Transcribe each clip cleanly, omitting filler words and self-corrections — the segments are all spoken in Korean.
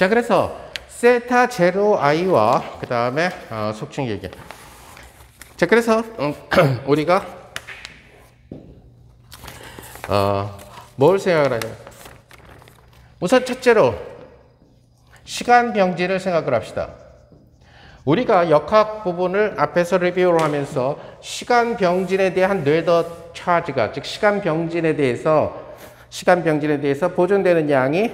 자, 그래서 세타 제로 i와 그 다음에 속칭 얘기. 자, 그래서 우리가 뭘 생각을 하냐? 우선 첫째로 시간 병진을 생각을 합시다. 우리가 역학 부분을 앞에서 리뷰를 하면서 시간 병진에 대한 뇌더 차지가, 즉 시간 병진에 대해서 보존되는 양이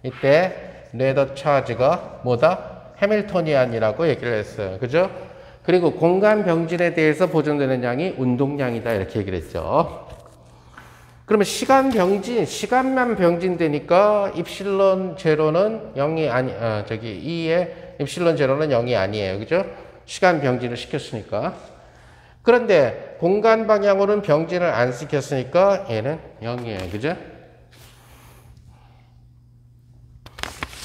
이때 뇌더 차지가 뭐다? 해밀토니안이라고 얘기를 했어요. 그죠? 그리고 공간 병진에 대해서 보존되는 양이 운동량이다 이렇게 얘기를 했죠. 그러면 시간만 병진되니까 입실론 제로는 0이 아니, E의 입실론 제로는 0이 아니에요. 그죠? 시간 병진을 시켰으니까. 그런데 공간 방향으로는 병진을 안 시켰으니까 얘는 0이에요. 그죠?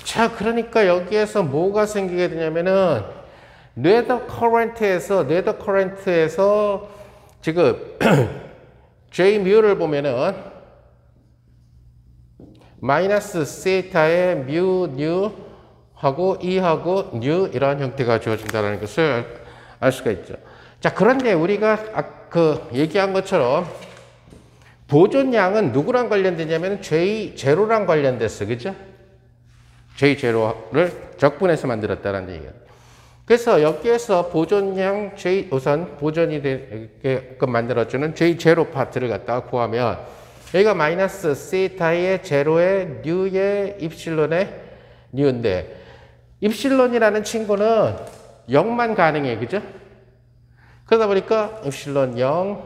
자, 그러니까 여기에서 뭐가 생기게 되냐면은 뇌더 커런트에서 지금 J 뮤를 보면은 마이너스 세타의 뮤 뉴 하고 E하고 뉴 이러한 형태가 주어진다는 것을 알 수가 있죠. 자, 그런데 우리가 얘기한 것처럼 보존량은 누구랑 관련되냐면 J0랑 관련됐어. 그죠? J0를 적분해서 만들었다는 얘기예요. 그래서 여기에서 보존량 우선 보존이 되게끔 만들어주는 J0 파트를 갖다가 구하면 여기가 마이너스 세타의 제로의 뉴의 입실론의 뉴인데 입실론이라는 친구는 0만 가능해. 그죠? 그러다 보니까 입실론 0,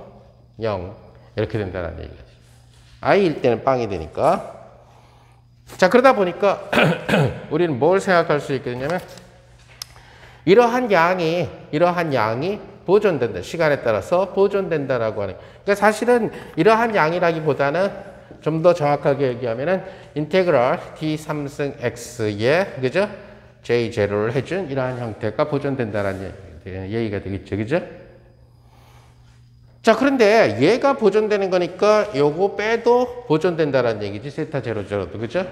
0 이렇게 된다는 얘기죠. i일 때는 빵이 되니까. 자, 그러다 보니까 우리는 뭘 생각할 수 있겠냐면 이러한 양이 보존된다. 시간에 따라서 보존된다라고 하는. 그러니까 사실은 이러한 양이라기보다는 좀 더 정확하게 얘기하면은 인테그랄 d 3승 x에 그죠? j0를 해준 이러한 형태가 보존된다라는 얘기가 되겠죠. 그죠? 자, 그런데 얘가 보존되는 거니까 요거 빼도 보존된다라는 얘기지. 세타 제로 제로도. 그죠?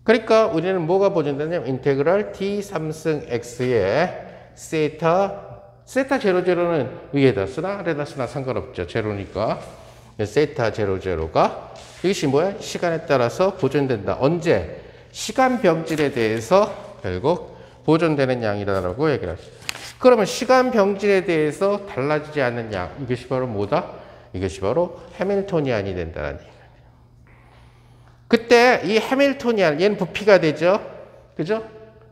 그러니까 우리는 뭐가 보존되냐면 인테그랄 d 3승 x에 세타 제로 제로는 위에다 쓰나 아래다 쓰나 상관없죠. 제로니까. 세타 제로 제로가 이것이 뭐야? 시간에 따라서 보존된다. 언제? 시간 병진에 대해서 결국 보존되는 양이라고 얘기를 하죠. 그러면 시간 병진에 대해서 달라지지 않는 양, 이것이 바로 뭐다? 이것이 바로 해밀토니안이 된다는 얘기예요. 그때 이 해밀토니안, 얘는 부피가 되죠? 그죠?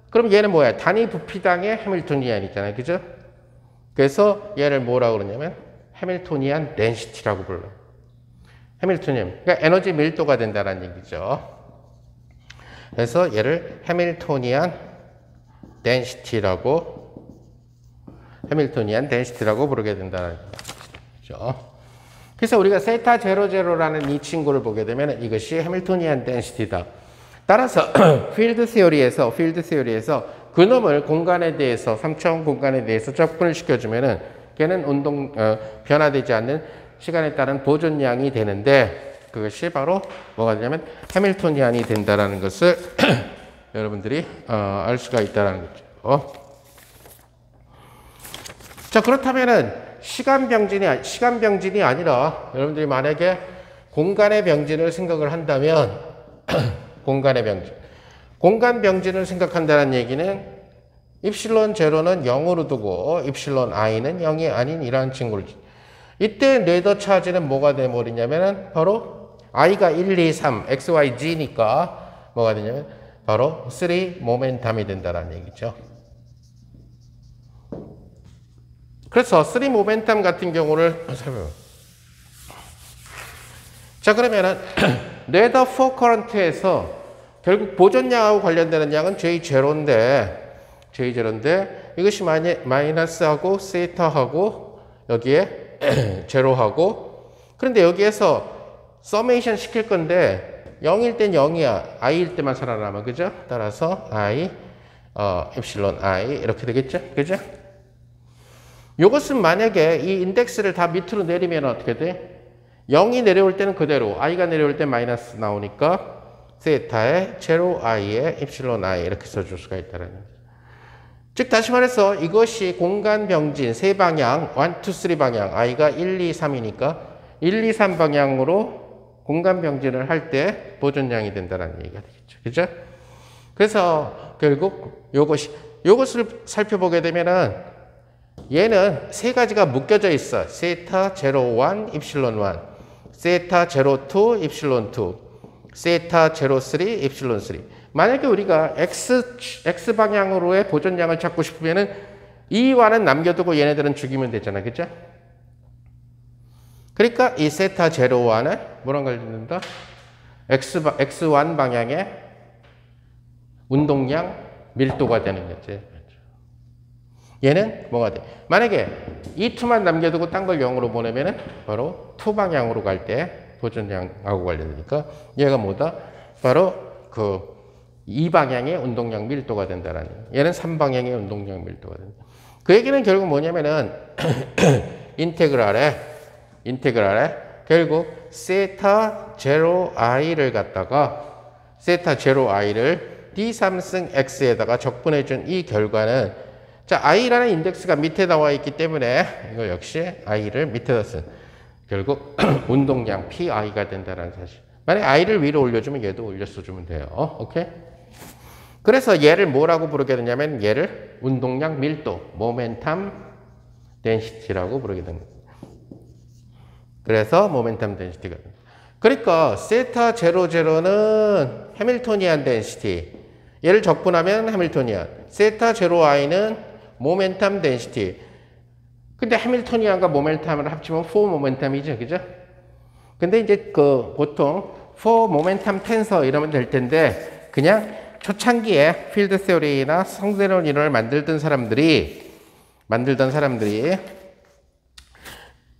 그럼 얘는 뭐야? 단위 부피당의 해밀토니안이잖아요. 그죠? 그래서 얘를 뭐라고 그러냐면 해밀토니안 덴시티라고 불러요. 해밀토니안, 그러니까 에너지 밀도가 된다는 얘기죠. 그래서 얘를 해밀토니안 덴시티라고 부르게 된다는 거죠. 그래서 우리가 세타 제로 제로라는 이 친구를 보게 되면 이것이 해밀토니안 덴시티다. 따라서 필드 시어리에서 그놈을 공간에 대해서 3차원 공간에 대해서 접근을 시켜주면은 걔는 변화되지 않는 시간에 따른 보존량이 되는데 그것이 바로 뭐가 되냐면 해밀토니안이 된다라는 것을 여러분들이 알 수가 있다는 거죠. 자, 그렇다면은 시간 병진이 아니라 여러분들이 만약에 공간의 병진을 생각을 한다면 공간 병진을 생각한다는 얘기는 입실론 제로는 0으로 두고 입실론 i는 0이 아닌 이러한 친구를 이때 뇌더 차지는 뭐가 돼버리냐면은 바로 i가 1, 2, 3, x, y, g니까 뭐가 되냐면 바로 3 모멘텀이 된다는 얘기죠. 그래서 3 모멘텀 같은 경우를 살펴볼게요. 자, 그러면은 뇌더 4 커런트에서 결국 보존량하고 관련되는 양은 J0인데 이것이 마이너스하고 세타하고 여기에 제로하고 그런데 여기에서 서메이션 시킬 건데 0일 땐 0이야. i일 때만 살아남아. 그죠? 따라서 i 입실론 i 이렇게 되겠죠? 그죠? 이것은 만약에 이 인덱스를 다 밑으로 내리면 어떻게 돼? 0이 내려올 때는 그대로, i가 내려올 때 마이너스 나오니까 세타의 제로 i에 입실론 i 이렇게 써줄 수가 있다는 거죠. 즉 다시 말해서 이것이 공간 병진 세 방향 1, 2, 3 방향 i가 1, 2, 3이니까 1, 2, 3 방향으로 공간 병진을 할 때 보존량이 된다는 얘기가 되겠죠. 그죠? 그래서 결국 요것을 살펴보게 되면은 얘는 세 가지가 묶여져 있어. 세타 제로 1 입실론 1, 세타 제로 2 입실론 2, 세타 제로 3 입실론 3. 만약에 우리가 x 방향으로의 보존량을 찾고 싶으면은 이 완은 남겨두고 얘네들은 죽이면 되잖아. 그죠? 그러니까 이 세타 제로 1은 뭐란 걸 듣는다? x1 방향의 운동량 밀도가 되는 거지. 얘는 뭐가 돼? 만약에 이 2만 남겨두고 딴 걸 0으로 보내면은 바로 2 방향으로 갈 때 보존량하고 관련되니까 얘가 뭐다? 바로 그 2 방향의 운동량 밀도가 된다라는. 얘는 3 방향의 운동량 밀도가 된다. 그 얘기는 결국 뭐냐면은 인테그랄에 결국 세타 제로 i를 갖다가 세타 제로 i를 d3승 x에다가 적분해준 이 결과는 자 i라는 인덱스가 밑에 나와 있기 때문에 이거 역시 i를 밑에다 쓴 결국 운동량 pi가 된다는 사실. 만약에 i를 위로 올려주면 얘도 올려줘주면 돼요. 오케이? 그래서 얘를 뭐라고 부르게 되냐면 얘를 운동량 밀도, 모멘텀 덴시티라고 부르게 됩니다. 그래서 모멘텀 덴시티가 됩니다. 그러니까 세타 제로 제로는 해밀토니안 덴시티. 얘를 적분하면 해밀토니안. 세타 제로 i는 모멘텀 덴시티. 근데 해밀토니안과 모멘텀을 합치면 4 모멘텀이죠. 그죠? 근데 이제 그 보통 4 모멘텀 텐서 이러면 될 텐데 그냥 초창기에 필드 세오리나 성세론 이론을 만들던 사람들이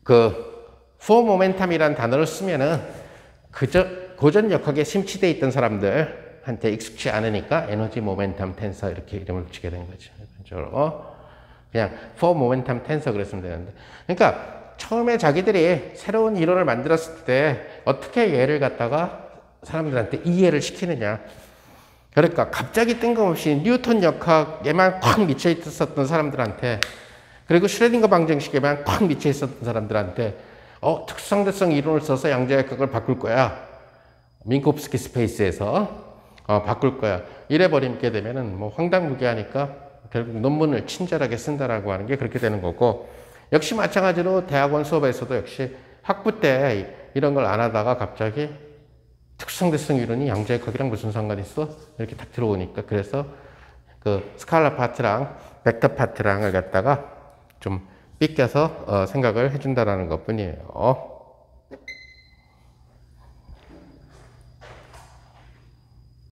그 4 모멘텀이라는 단어를 쓰면은 그저 고전 역학에 심취되어 있던 사람들한테 익숙치 않으니까 에너지 모멘텀 텐서 이렇게 이름을 붙이게 된 거죠. 그냥 4 모멘텀 텐서 그랬으면 되는데. 그러니까 처음에 자기들이 새로운 이론을 만들었을 때 어떻게 얘를 갖다가 사람들한테 이해를 시키느냐. 그러니까 갑자기 뜬금없이 뉴턴 역학에만 콱 미쳐 있었던 사람들한테 그리고 슈레딩거 방정식에만 콱 미쳐 있었던 사람들한테 특성대성 이론을 써서 양자역학을 바꿀 거야. 민코프스키 스페이스에서 바꿀 거야. 이래버리게 되면은 뭐 황당무계하니까 결국 논문을 친절하게 쓴다라고 하는 게 그렇게 되는 거고 역시 마찬가지로 대학원 수업에서도 역시 학부 때 이런 걸 안 하다가 갑자기 특성대성 이론이 양자역학이랑 무슨 상관이 있어? 이렇게 딱 들어오니까 그래서 그 스칼라 파트랑 벡터 파트랑을 갖다가 좀 삐껴서 생각을 해준다라는 것 뿐이에요.